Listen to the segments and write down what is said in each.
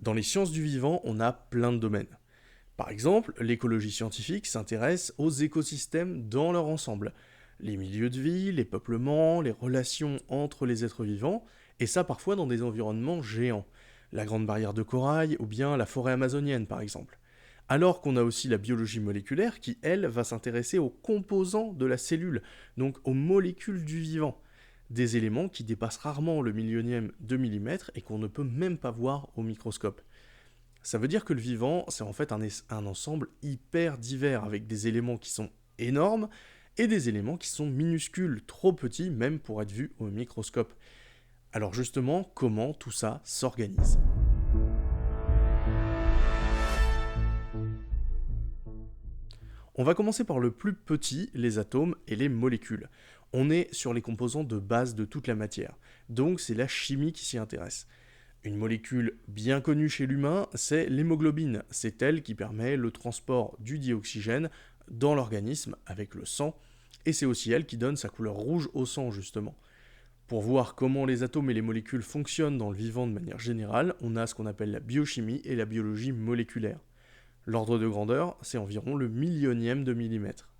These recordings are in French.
Dans les sciences du vivant, on a plein de domaines. Par exemple, l'écologie scientifique s'intéresse aux écosystèmes dans leur ensemble. Les milieux de vie, les peuplements, les relations entre les êtres vivants, et ça parfois dans des environnements géants. La grande barrière de corail ou bien la forêt amazonienne par exemple. Alors qu'on a aussi la biologie moléculaire qui, elle, va s'intéresser aux composants de la cellule, donc aux molécules du vivant. Des éléments qui dépassent rarement le millionième de millimètre et qu'on ne peut même pas voir au microscope. Ça veut dire que le vivant, c'est en fait un ensemble hyper divers, avec des éléments qui sont énormes et des éléments qui sont minuscules, trop petits même pour être vus au microscope. Alors justement, comment tout ça s'organise? On va commencer par le plus petit, les atomes et les molécules. On est sur les composants de base de toute la matière, donc c'est la chimie qui s'y intéresse. Une molécule bien connue chez l'humain, c'est l'hémoglobine. C'est elle qui permet le transport du dioxygène dans l'organisme avec le sang, et c'est aussi elle qui donne sa couleur rouge au sang justement. Pour voir comment les atomes et les molécules fonctionnent dans le vivant de manière générale, on a ce qu'on appelle la biochimie et la biologie moléculaire. L'ordre de grandeur, c'est environ le millionième de millimètre.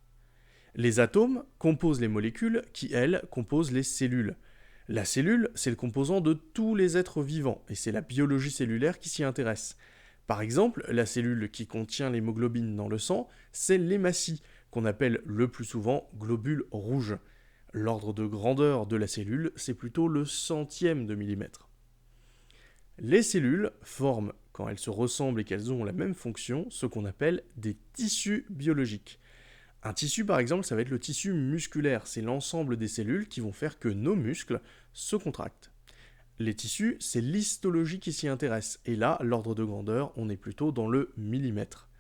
Les atomes composent les molécules qui, elles, composent les cellules. La cellule, c'est le composant de tous les êtres vivants, et c'est la biologie cellulaire qui s'y intéresse. Par exemple, la cellule qui contient l'hémoglobine dans le sang, c'est l'hématie, qu'on appelle le plus souvent globule rouge. L'ordre de grandeur de la cellule, c'est plutôt le centième de millimètre. Les cellules forment, quand elles se ressemblent et qu'elles ont la même fonction, ce qu'on appelle des tissus biologiques. Un tissu, par exemple, ça va être le tissu musculaire. C'est l'ensemble des cellules qui vont faire que nos muscles se contractent. Les tissus, c'est l'histologie qui s'y intéresse. Et là, l'ordre de grandeur, on est plutôt dans le millimètre.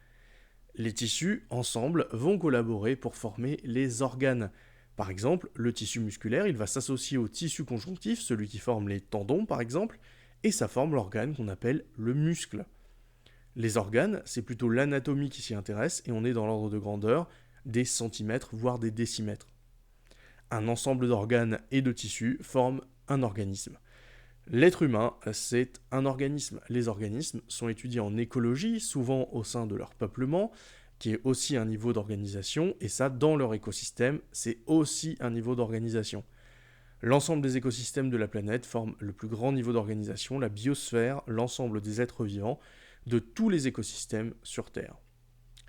Les tissus, ensemble, vont collaborer pour former les organes. Par exemple, le tissu musculaire, il va s'associer au tissu conjonctif, celui qui forme les tendons, par exemple, et ça forme l'organe qu'on appelle le muscle. Les organes, c'est plutôt l'anatomie qui s'y intéresse, et on est dans l'ordre de grandeur des centimètres, voire des décimètres. Un ensemble d'organes et de tissus forme un organisme. L'être humain, c'est un organisme. Les organismes sont étudiés en écologie, souvent au sein de leur peuplement, qui est aussi un niveau d'organisation, et ça, dans leur écosystème, c'est aussi un niveau d'organisation. L'ensemble des écosystèmes de la planète forme le plus grand niveau d'organisation, la biosphère, l'ensemble des êtres vivants, de tous les écosystèmes sur Terre.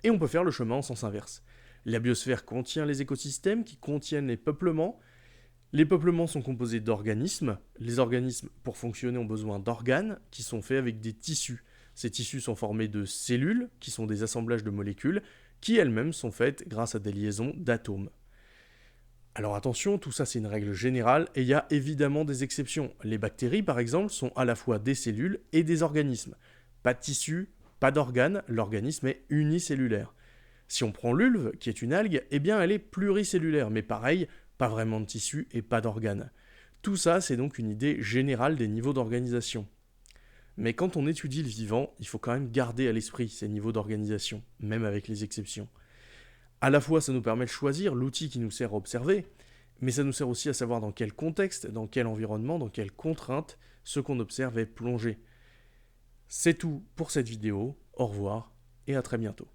Et on peut faire le chemin en sens inverse. La biosphère contient les écosystèmes qui contiennent les peuplements. Les peuplements sont composés d'organismes. Les organismes, pour fonctionner, ont besoin d'organes qui sont faits avec des tissus. Ces tissus sont formés de cellules, qui sont des assemblages de molécules, qui elles-mêmes sont faites grâce à des liaisons d'atomes. Alors attention, tout ça c'est une règle générale et il y a évidemment des exceptions. Les bactéries par exemple sont à la fois des cellules et des organismes. Pas de tissus, pas d'organes, l'organisme est unicellulaire. Si on prend l'ulve, qui est une algue, eh bien elle est pluricellulaire, mais pareil, pas vraiment de tissus et pas d'organes. Tout ça c'est donc une idée générale des niveaux d'organisation. Mais quand on étudie le vivant, il faut quand même garder à l'esprit ces niveaux d'organisation, même avec les exceptions. À la fois, ça nous permet de choisir l'outil qui nous sert à observer, mais ça nous sert aussi à savoir dans quel contexte, dans quel environnement, dans quelles contraintes ce qu'on observe est plongé. C'est tout pour cette vidéo, au revoir et à très bientôt.